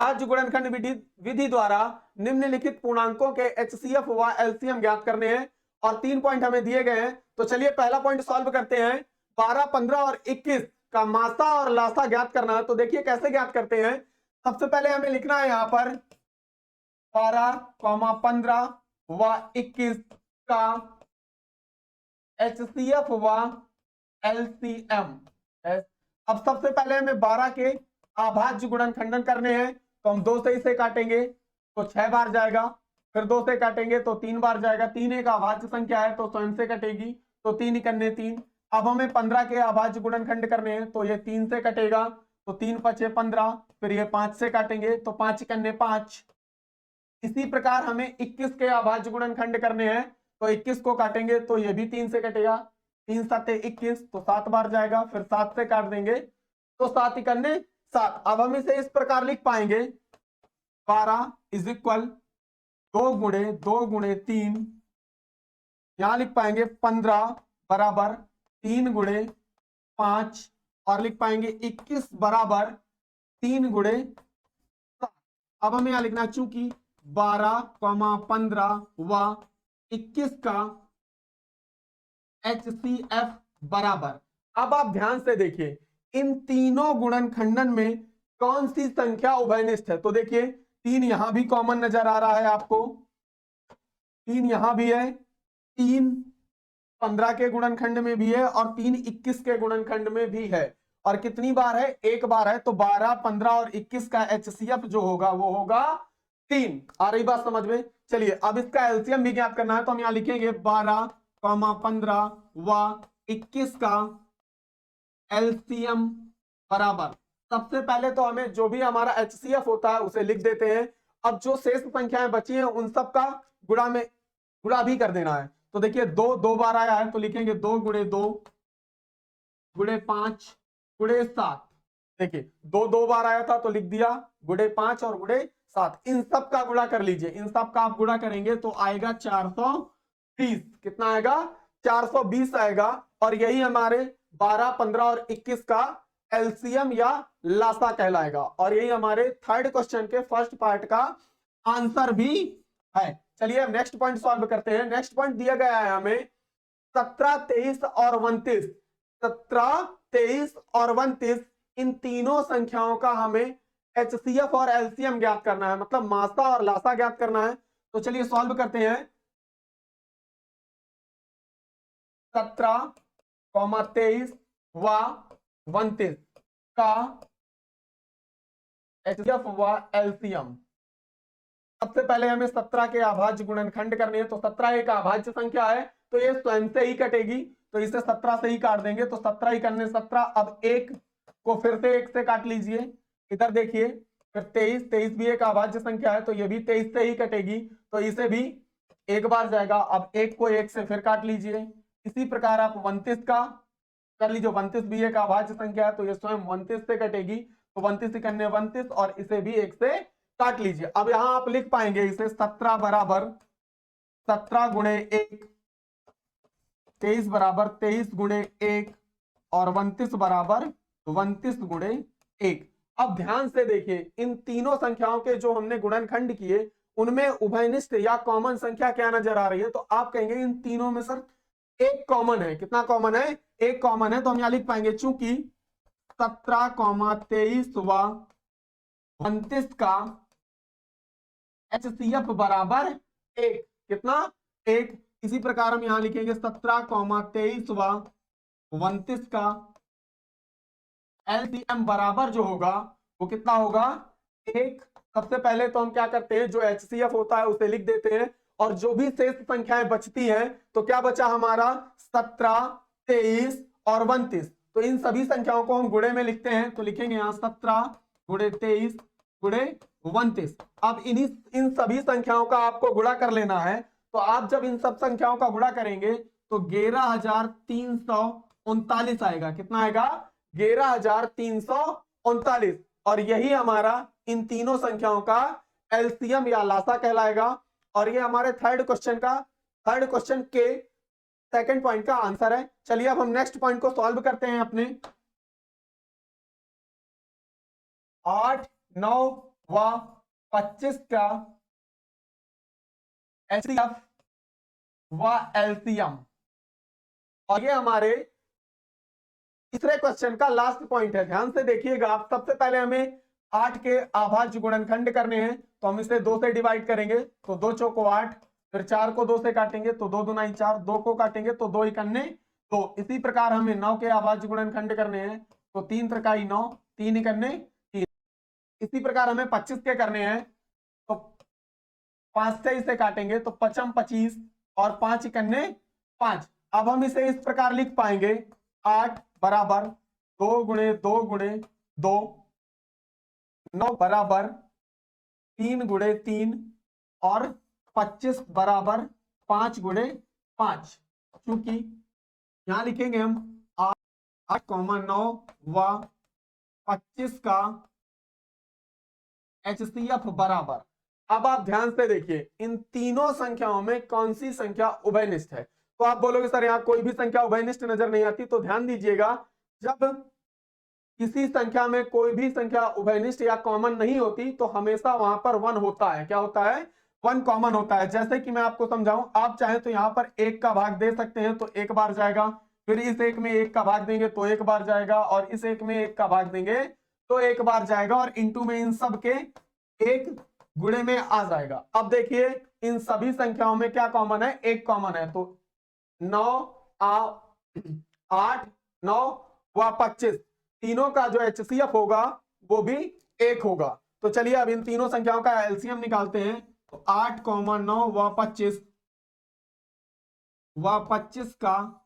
अभाज्य गुणनखंड विधि विधि द्वारा निम्नलिखित पूर्णांकों के एचसीएफ व एलसीएम ज्ञात करने हैं और 3 पॉइंट हमें दिए गए हैं। तो चलिए पहला पॉइंट सॉल्व करते हैं। 12, 15 और 21 का मासा और लासा ज्ञात करना है। तो देखिए कैसे ज्ञात करते हैं। सबसे पहले हमें लिखना है यहां पर 12, 15 व 21 का एचसीएफ व एलसीएम। अब सबसे पहले हमें 12 के अभाज्य गुणनखंडन करने हैं। तो हम 2 से इसे काटेंगे तो 6 बार जाएगा, फिर 2 से काटेंगे तो 3 बार जाएगा। 3 एक अभाज्य संख्या है तो स्वयं से कटेगी, तो 3 इकन्ने 3। अब हमें 15 के अभाज्य गुणनखंड करने हैं तो ये 3 से कटेगा, तो 3 पचे 15, फिर ये 5 से काटेंगे तो 5 इकन्ने 5। इसी प्रकार हमें 21 के अभाज्य गुणनखंड करने हैं तो 21 को काटेंगे तो ये भी 3 से कटेगा, 3 सत्ते 21, तो 7 बार जाएगा, फिर 7 से काट देंगे तो 7 इकन्ने 7। अब हम इसे इस प्रकार लिख पाएंगे 12 इज इक्वल 2 गुणे 2 गुणे 3, यहां लिख पाएंगे 15 बराबर 3 गुणे 5, और लिख पाएंगे 21 बराबर 3 गुणे 7। अब हमें यहां लिखना चूंकि 12, 15 व 21 का HCF बराबर। अब आप ध्यान से देखिए इन तीनों गुणनखंडन में कौन सी संख्या उभयनिष्ठ है। तो देखिए 3 यहां भी कॉमन नजर आ रहा है आपको, 3 यहां भी है, 3 15 के गुणनखंड में भी है और 3 21 के गुणनखंड में भी है। और कितनी बार है, एक बार है। तो 12, 15 और 21 का HCF जो होगा वो होगा 3। आ रही बात समझ में। चलिए अब इसका एलसीएम भी ज्ञात करना है तो हम यहां लिखेंगे 12, 15 व 21 का एलसीएम बराबर। सबसे पहले तो हमें जो भी हमारा एचसीएफ होता है उसे लिख देते हैं। अब जो शेष संख्याएं बची हैं उन सब का गुणा भी कर देना है। तो देखिए 2 बार आया है तो लिखेंगे 2 गुणे 2 गुणे 5 गुणे 7। देखिए 2 बार आया था तो लिख दिया गुणे 5 और गुणे 7। इन सब का गुणा कर लीजिए, इन सब का आप गुणा करेंगे तो आएगा 420। कितना आएगा, 420 आएगा। और यही हमारे 12, 15 और 21 का एलसीएम या लासा कहलाएगा। और यही हमारे थर्ड क्वेश्चन के फर्स्ट पार्ट का आंसर भी है। चलिए अब नेक्स्ट पॉइंट सॉल्व करते हैं। नेक्स्ट पॉइंट दिया गया है हमें 17, 23 और 29। 17, 23 और 29 इन तीनों संख्याओं का हमें एचसीएफ और एलसीएम ज्ञात करना है, मतलब मासा और लासा ज्ञात करना है। तो चलिए सॉल्व करते हैं। 17, 23 व 29 का एचसीएफ व एलसीएम। सबसे पहले हमें 17 के अभाज्य गुणनखंड करने हैं। तो 17 एक अभाज्य संख्या है तो ये स्वयं से ही कटेगी, तो इसे 17 से ही काट देंगे। तो 17 ही करने 17। अब 1 को फिर से 1 से काट लीजिए। इधर देखिए फिर 23, 23 भी एक अभाज्य संख्या है तो ये भी 23 से ही कटेगी, तो इसे भी एक बार जाएगा। अब 1 को 1 से फिर काट लीजिए। इसी प्रकार आप 29 का कर लीजिए। 29 भी एक अभाज्य संख्या है तो ये स्वयं 29 से कटेगी, तो 29 करने 29 और इसे भी 1 से काट लीजिए। अब यहां आप लिख पाएंगे इसे 17 बराबर 17 गुणे 1, 23 बराबर 23 गुणे 1 और 29 बराबर 29 गुणे 1। अब ध्यान से देखिए इन तीनों संख्याओं के जो हमने गुणनखंड किए उनमें उभयनिष्ठ या कॉमन संख्या क्या नजर आ रही है। तो आप कहेंगे इन तीनों में सर एक कॉमन है। कितना कॉमन है, एक कॉमन है। तो हम यहां लिख पाएंगे चूंकि 17, 23 व 29 का HCF बराबर 1। कितना, 1। इसी प्रकार हम यहां लिखेंगे 17, 23 व 29 का LCM बराबर जो होगा वो कितना होगा, 1। सबसे पहले तो हम क्या करते हैं, जो HCF होता है उसे लिख देते हैं और जो भी शेष संख्याएं बचती हैं तो क्या बचा हमारा 17, 23 और 29। तो इन सभी संख्याओं को हम गुणे में लिखते हैं। तो लिखेंगे यहां 17 गुणे 23 गुणे 29। अब इन सभी संख्याओं का आपको गुणा कर लेना है। तो आप जब इन सब संख्याओं का गुणा करेंगे तो 11,339 आएगा। कितना आएगा, 11,339। और यही हमारा इन तीनों संख्याओं का एलसीएम या लासा कहलाएगा। और ये हमारे थर्ड क्वेश्चन के सेकंड पॉइंट का आंसर है। चलिए अब हम नेक्स्ट पॉइंट को सॉल्व करते हैं अपने 8, 9 व 25 का HCF व LCM। और ये हमारे तीसरे क्वेश्चन का लास्ट पॉइंट है, ध्यान से देखिएगा आप। सबसे पहले हमें 8 के अभाज्य गुणनखंड करने हैं, तो हम इसे 2 से डिवाइड करेंगे, तो 2 चौको 8, फिर 4 को 2 से काटेंगे तो 2 दूना 4, 2 को काटेंगे तो 2 इकन्ने 2। इसी प्रकार हमें 9 के अभाज्य गुणनखंड करने हैं, तो 3 त्रिकाई 9, 3 इकन्ने 3। इसी प्रकार हमें 25 के करने हैं, तो 5 से इसे काटेंगे तो 5 25 और 5 इकन्ने 5। अब हम इसे इस प्रकार लिख पाएंगे, 8 बराबर 2 गुणे 2 गुणे 2, 9 बराबर 3 गुणे 3 और 25 बराबर 5 गुणे 5। क्योंकि यहां लिखेंगे हम 8,9 व 25 का HCF बराबर। अब आप ध्यान से देखिए इन तीनों संख्याओं में कौन सी संख्या उभयनिष्ठ है। तो आप बोलोगे सर यहाँ कोई भी संख्या उभयनिष्ठ नजर नहीं आती, तो ध्यान दीजिएगा, जब किसी संख्या में कोई भी संख्या उभयनिष्ठ या कॉमन नहीं होती तो हमेशा वहां पर 1 होता है। क्या होता है? 1 कॉमन होता है। जैसे कि मैं आपको समझाऊं, आप चाहे तो यहाँ पर 1 का भाग दे सकते हैं तो 1 बार जाएगा, फिर इस 1 में 1 का भाग देंगे तो 1 बार जाएगा, और इस 1 में 1 का भाग देंगे तो 1 बार जाएगा, और इंटू में इन सब के 1 गुणे में आ जाएगा। अब देखिए इन सभी संख्याओं में क्या कॉमन है? 1 कॉमन है, तो 9 8 9 व 25 तीनों का जो HCF होगा वो भी 1 होगा। तो चलिए अब इन तीनों संख्याओं का एलसीएम निकालते हैं, तो 8 9 व 25 का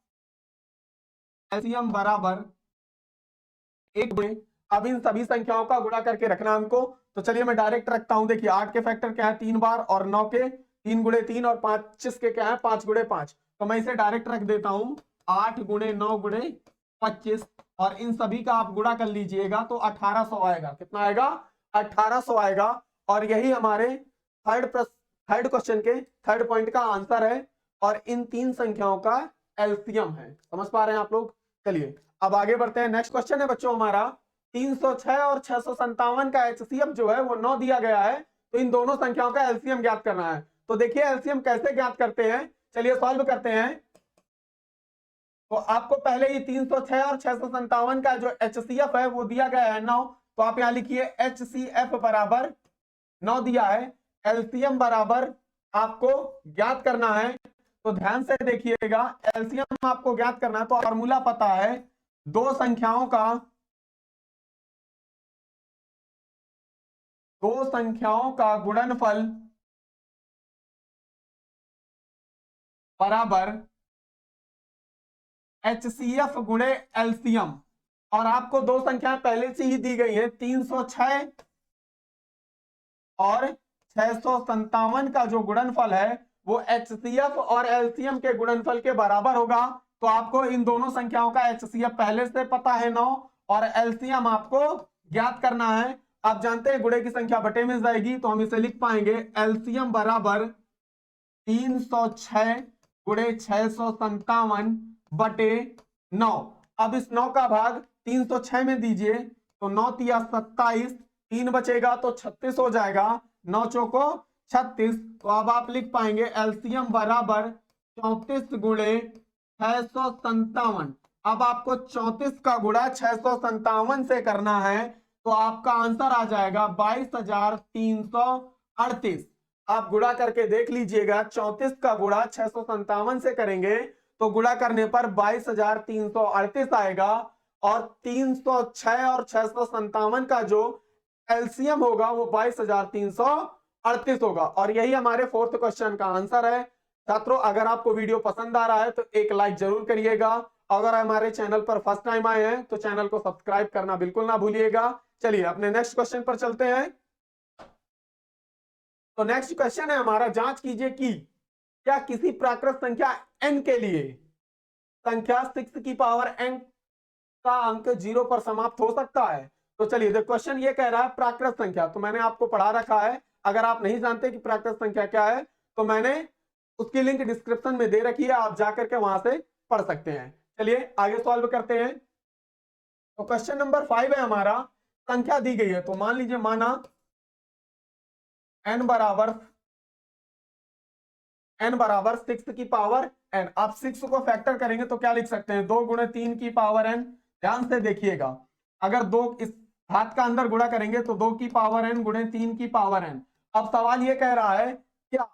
एलसीएम बराबर 1 गुणे, अब इन सभी संख्याओं का गुणा करके रखना हमको। तो चलिए मैं डायरेक्ट रखता हूं, देखिए 8 के फैक्टर क्या है 3 बार, और 9 के 3 गुणे 3, और 25 के क्या है 5 गुणे 5। तो मैं इसे डायरेक्ट रख देता हूं 8 गुणे 9 गुणे 25, और इन सभी का आप गुणा कर लीजिएगा तो 1800 आएगा। कितना आएगा? 1800 आएगा। और यही हमारे थर्ड क्वेश्चन के थर्ड पॉइंट का आंसर है, और इन तीन संख्याओं का एलसीएम है। समझ पा रहे हैं आप लोग? चलिए अब आगे बढ़ते हैं। नेक्स्ट क्वेश्चन है बच्चों हमारा 306 और 657 का HCF जो है वो 9 दिया गया है, तो इन दोनों संख्याओं का एलसीएम ज्ञात करना है। तो देखिए एलसीएम कैसे ज्ञात करते हैं, चलिए सॉल्व करते हैं। तो आपको पहले ही 306 और 657 का जो HCF है वो दिया गया है 9, तो आप यहां लिखिए HCF बराबर 9 दिया है, एलसीएम बराबर आपको ज्ञात करना है। तो ध्यान से देखिएगा, एलसीएम आपको ज्ञात करना है, तो फॉर्मूला पता है, दो संख्याओं का गुणनफल बराबर HCF गुणे एलसीएम। और आपको दो संख्याएं पहले से ही दी गई है, 306 और 657 का जो गुणनफल है वो HCF और LCM के गुणनफल के बराबर होगा। तो आपको इन दोनों संख्याओं का HCF पहले से पता है 9, और LCM आपको ज्ञात करना है। आप जानते हैं गुणे की संख्या बटे में जाएगी, तो हम इसे लिख पाएंगे LCM बराबर 306 गुणे 657 बटे 9। अब इस 9 का भाग 306 में दीजिए, तो 9 तिया 27, 3 बचेगा तो 36 हो जाएगा, 9 चौको 36। तो अब आप लिख पाएंगे एलसीएम बराबर 34 गुणे 657। अब आपको 34 का गुणा 657 से करना है, तो आपका आंसर आ जाएगा 22,338। आप गुणा करके देख लीजिएगा, 34 का गुणा 657 से करेंगे तो गुणा करने पर 22,338 आएगा, और 306 और 657 का जो एलसीएम होगा वो 22,338 होगा। और यही हमारे फोर्थ क्वेश्चन का आंसर है। छात्रों अगर आपको वीडियो पसंद आ रहा है तो एक लाइक जरूर करिएगा, अगर हमारे चैनल पर फर्स्ट टाइम आए हैं तो चैनल को सब्सक्राइब करना बिल्कुल ना भूलिएगा। चलिए अपने नेक्स्ट क्वेश्चन पर चलते हैं। तो नेक्स्ट क्वेश्चन है हमारा, जांच कीजिए कि क्या किसी प्राकृत संख्या n के लिए संख्या 6 की पावर n का अंक 0 पर समाप्त हो सकता है। तो चलिए देखो क्वेश्चन ये कह रहा है प्राकृत संख्या, तो मैंने आपको पढ़ा रखा है। अगर आप नहीं जानते कि प्राकृत संख्या क्या है तो मैंने उसकी लिंक डिस्क्रिप्शन में दे रखी है, आप जाकर के वहां से पढ़ सकते हैं। चलिए आगे सॉल्व करते हैं। तो क्वेश्चन नंबर 5 है हमारा, संख्या दी गई है, तो मान लीजिए माना n बराबर 6 की पावर n। आप 6 को फैक्टर करेंगे तो क्या लिख सकते हैं, 2 गुणे 3 की पावर n। ध्यान से देखिएगा, अगर दो इस हाथ का अंदर गुणा करेंगे तो 2 की पावर n गुणे 3 की पावर n। अब सवाल ये कह रहा है क्या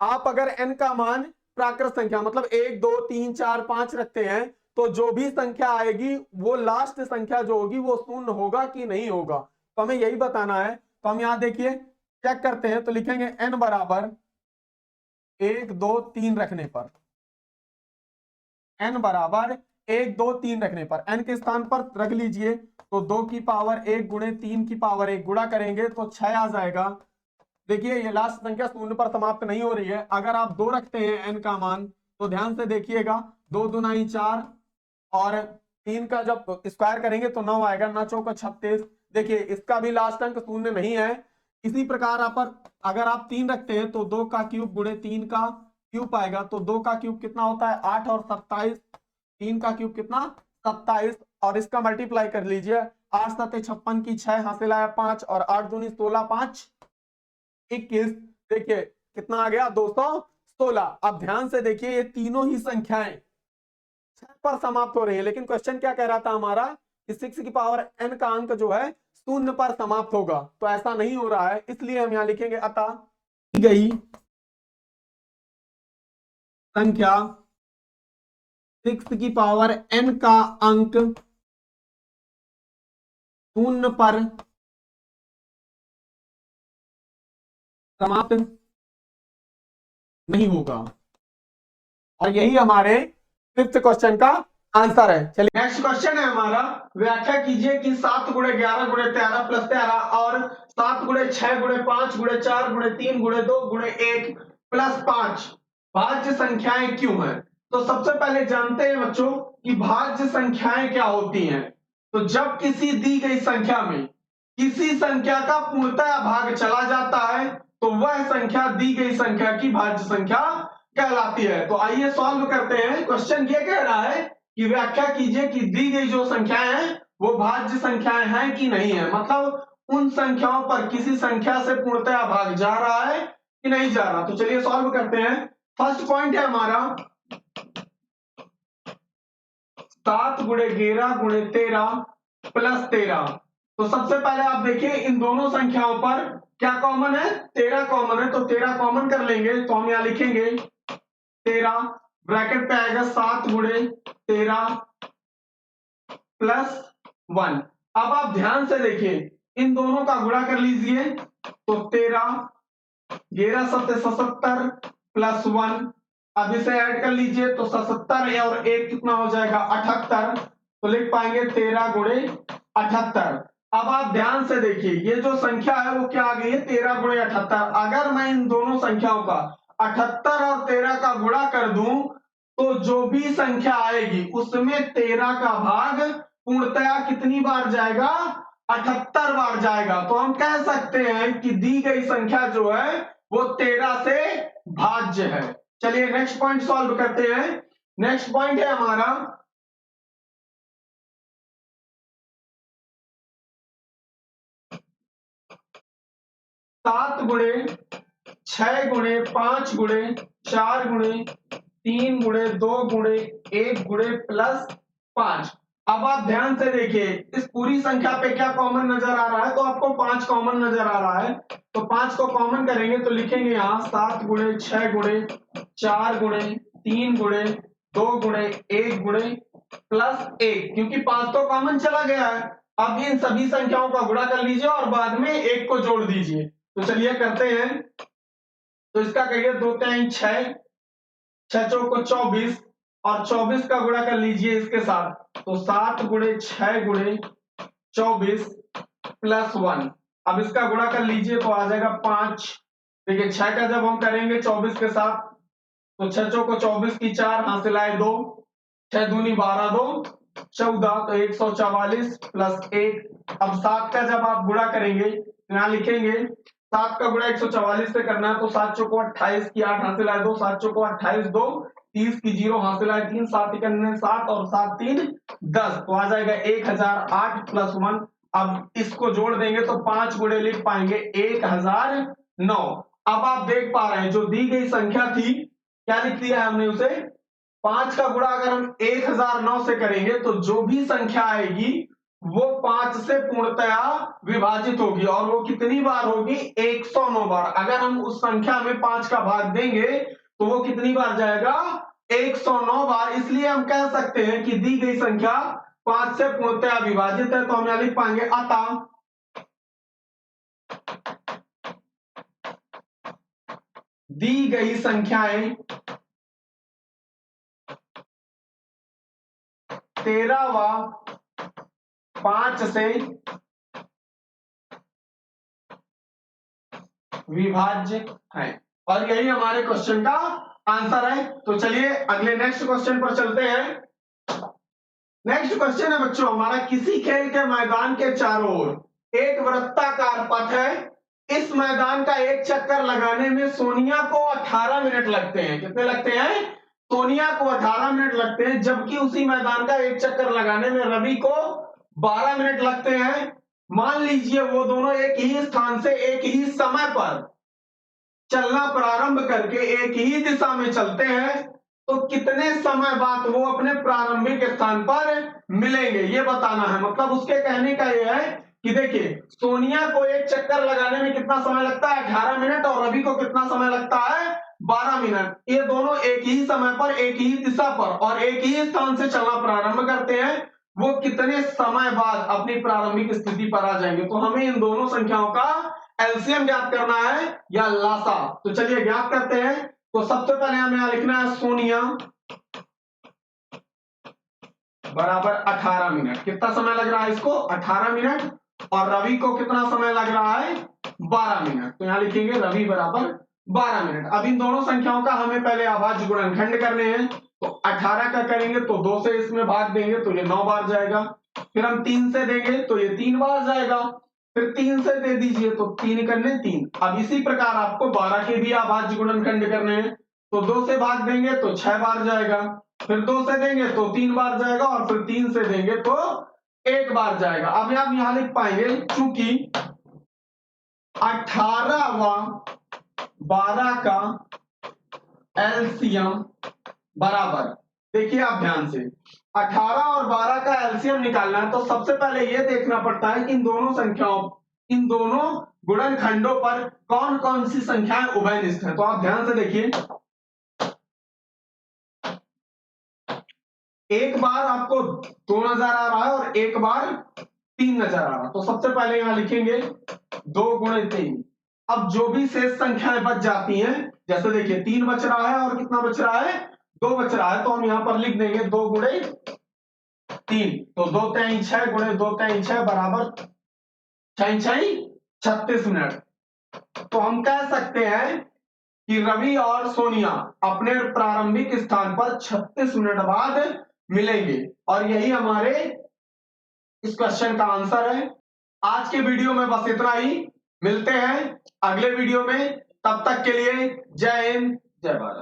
आप अगर n का मान प्राकृत संख्या मतलब 1 2 3 4 5 रखते हैं तो जो भी संख्या आएगी वो लास्ट संख्या जो होगी वो शून्य होगा कि नहीं होगा, तो हमें यही बताना है। तो हम यहां देखिए चेक करते हैं, तो लिखेंगे n बराबर 1 2 3 रखने पर, n बराबर 1 2 3 रखने पर n के स्थान पर रख लीजिए, तो 2 की पावर 1 गुणे 3 की पावर 1 गुणा करेंगे तो 6 आ जाएगा। देखिए ये लास्ट संख्या शून्य पर समाप्त नहीं हो रही है। अगर आप 2 रखते हैं n का मान तो ध्यान से देखिएगा, 2 दूनी 4 और 3 का जब स्क्वायर करेंगे तो 9 आएगा, 9 चौका 36। देखिए इसका भी लास्ट अंक शून्य नहीं है। इसी प्रकार आप अगर आप 3 रखते हैं तो 2 का क्यूब गुणे 3 का क्यूब आएगा, तो 2 का क्यूब कितना होता है 8 और 27, 3 का क्यूब कितना 27 और इसका मल्टीप्लाई कर लीजिए, 8 7 56 की 6 हासिल आया 5 और 8 दूनी 16 5 21। देखिए कितना आ गया 216। अब ध्यान से देखिए ये तीनों ही संख्याएं 6 पर समाप्त हो रही है, लेकिन क्वेश्चन क्या कह रहा था हमारा कि 6 की पावर n का अंक जो है शून्य पर समाप्त होगा, तो ऐसा नहीं हो रहा है, इसलिए हम यहां लिखेंगे अतः दी गई संख्या 6 की पावर n का अंक शून्य पर समाप्त नहीं होगा। और यही हमारे 5th क्वेश्चन का आंसर है। चलिए नेक्स्ट क्वेश्चन है हमारा, व्याख्या कीजिए कि 7 गुणे 11 गुणे 13 प्लस 13 और 7 गुणे 6 गुणे 5 गुणे 4 गुणे 3 गुणे 2 गुणे 1 प्लस 5 भाज्य संख्याएं क्यों हैं। तो सबसे पहले जानते हैं बच्चों कि भाज्य संख्याएं क्या होती हैं। तो जब किसी दी गई संख्या में किसी संख्या का पूर्णतः भाग चला जाता है तो वह संख्या दी गई संख्या की भाज्य संख्या कहलाती है। तो आइए सॉल्व करते हैं। क्वेश्चन ये कह रहा है कि व्याख्या कीजिए कि दी गई जो संख्याएं हैं वो भाज्य संख्याएं हैं कि नहीं है, मतलब उन संख्याओं पर किसी संख्या से पूर्णतः भाग जा रहा है कि नहीं जा रहा। तो चलिए सॉल्व करते हैं। फर्स्ट पॉइंट है हमारा 7 गुणे 11 गुणे 13 प्लस 13। तो सबसे पहले आप देखिए इन दोनों संख्याओं पर क्या कॉमन है, 13 कॉमन है, तो 13 कॉमन कर लेंगे तो हम यहां लिखेंगे 13 ब्रैकेट पे आएगा 7 गुणे 13 प्लस 1। अब आप ध्यान से देखिए इन दोनों का गुणा कर लीजिए, तो 13 11 7 77 प्लस 1। अब इसे ऐड कर लीजिए तो 77 और 1 कितना हो जाएगा 78, तो लिख पाएंगे 13 गुणे 78। अब आप ध्यान से देखिए ये जो संख्या है वो क्या आ गई है 13 गुणे 78। अगर मैं इन दोनों संख्याओं का 78 और 13 का गुणा कर दूं तो जो भी संख्या आएगी उसमें 13 का भाग पूर्णतया कितनी बार जाएगा 78 बार जाएगा। तो हम कह सकते हैं कि दी गई संख्या जो है वो 13 से भाज्य है। चलिए नेक्स्ट पॉइंट सॉल्व करते हैं। नेक्स्ट पॉइंट है हमारा 7 गुणे 6 गुणे 5 गुणे 4 गुणे 3 गुणे 2 गुणे 1 गुणे प्लस 5। अब आप ध्यान से देखिए इस पूरी संख्या पे क्या कॉमन नजर आ रहा है, तो आपको 5 कॉमन नजर आ रहा है, तो 5 को कॉमन करेंगे तो लिखेंगे यहां 7 गुणे 6 गुणे 4 गुणे 3 गुणे 2 गुणे 1 गुणे प्लस 1, क्योंकि 5 तो कॉमन चला गया है। अब इन सभी संख्याओं का गुणा कर लीजिए और बाद में 1 को जोड़ दीजिए। तो चलिए करते हैं। तो इसका करिए 2 3 6 6 चौको 24 और 24 का गुणा कर लीजिए इसके साथ, तो 7 गुणे 6 गुणे 24 प्लस 1। अब इसका गुणा कर लीजिए तो आ जाएगा 5। देखिए 6 का जब हम करेंगे 24 के साथ तो 6 चौको 24 की 4 हासिल आए 2, 6 दूनी 12 2 14, तो 144 प्लस 1। अब 7 का जब आप गुणा करेंगे तो यहां लिखेंगे 7 का गुणा 144 से करना है, तो 7 चौको 28 की 8 हासिल आए 2, 7 चौको 28 2 30 की 0 हासिल आए 3, 7 इकन्ने 7 और 7 3 10, तो आ जाएगा 1008 प्लस 1 अब इसको जोड़ देंगे तो 5 गुणे लिख पाएंगे 1009। अब आप देख पा रहे हैं जो दी गई संख्या थी, क्या लिख दिया है हमने उसे, 5 का गुणा अगर हम 1009 से करेंगे तो जो भी संख्या आएगी वो 5 से पूर्णतया विभाजित होगी, और वो कितनी बार होगी, 109 बार। अगर हम उस संख्या में 5 का भाग देंगे तो वो कितनी बार जाएगा, 109 बार। इसलिए हम कह सकते हैं कि दी गई संख्या 5 से पूर्णतया विभाजित है। तो हम यहां लिख पाएंगे अतः दी गई संख्याएं 13 व 5 से विभाज्य है। और यही हमारे क्वेश्चन का आंसर है। तो चलिए अगले नेक्स्ट क्वेश्चन पर चलते हैं। नेक्स्ट क्वेश्चन है बच्चों हमारा, किसी खेल के मैदान के चारों ओर एक वृत्ताकार पथ है। इस मैदान का एक चक्कर लगाने में सोनिया को 18 मिनट लगते हैं। कितने लगते हैं, सोनिया को 18 मिनट लगते हैं, जबकि उसी मैदान का एक चक्कर लगाने में रवि को 12 मिनट लगते हैं। मान लीजिए वो दोनों एक ही स्थान से एक ही समय पर चलना प्रारंभ करके एक ही दिशा में चलते हैं, तो कितने समय बाद वो अपने प्रारंभिक स्थान पर मिलेंगे, ये बताना है। मतलब उसके कहने का ये है कि देखिए सोनिया को एक चक्कर लगाने में कितना समय लगता है, 18 मिनट, और रवि को कितना समय लगता है, 12 मिनट। ये दोनों एक ही समय पर एक ही दिशा पर और एक ही स्थान से चलना प्रारंभ करते हैं, वो कितने समय बाद अपनी प्रारंभिक स्थिति पर आ जाएंगे। तो हमें इन दोनों संख्याओं का एलसीएम ज्ञात करना है या लासा। तो चलिए ज्ञात करते हैं। तो सबसे पहले हमें यहां लिखना है सोनिया बराबर 18 मिनट। कितना समय लग रहा है इसको, 18 मिनट, और रवि को कितना समय लग रहा है, 12 मिनट। तो यहां लिखेंगे रवि बराबर 12 मिनट। अब इन दोनों संख्याओं का हमें पहले अभाज्य गुणनखंड करने हैं। तो 18 का करेंगे तो 2 से इसमें भाग देंगे तो ये 9 बार जाएगा। फिर हम 3 से देंगे तो ये 3 बार जाएगा। फिर 3 से दे दीजिए तो 3 करने 3। अब इसी प्रकार आपको 12 के भी अभाज्य गुणनखंड करने हैं। तो 2 से भाग देंगे तो 6 बार जाएगा। फिर 2 से देंगे तो 3 बार जाएगा, और फिर 3 से देंगे तो 1 बार जाएगा। अब आप यहां लिख पाएंगे चूंकि 18 व 12 का एलसीएम बराबर, देखिए आप ध्यान से, 18 और 12 का एलसीएम निकालना है तो सबसे पहले यह देखना पड़ता है कि इन दोनों संख्याओं, इन दोनों गुणनखंडों पर कौन कौन सी संख्याएं उभयनिष्ठ है। तो आप ध्यान से देखिए, एक बार आपको 2 नजर आ रहा है और एक बार 3 नजर आ रहा है। तो सबसे पहले यहां लिखेंगे 2 गुणे 3। अब जो भी शेष संख्याएं बच जाती हैं, जैसे देखिए 3 बच रहा है और कितना बच रहा है, 2 बच रहा है, तो हम यहां पर लिख देंगे 2 गुणे 3। तो 2 3 6 गुणे 2 3 6 बराबर 6 6 36 मिनट। तो हम कह सकते हैं कि रवि और सोनिया अपने प्रारंभिक स्थान पर 36 मिनट बाद मिलेंगे। और यही हमारे इस क्वेश्चन का आंसर है। आज के वीडियो में बस इतना ही। मिलते हैं अगले वीडियो में, तब तक के लिए जय हिंद जय भारत।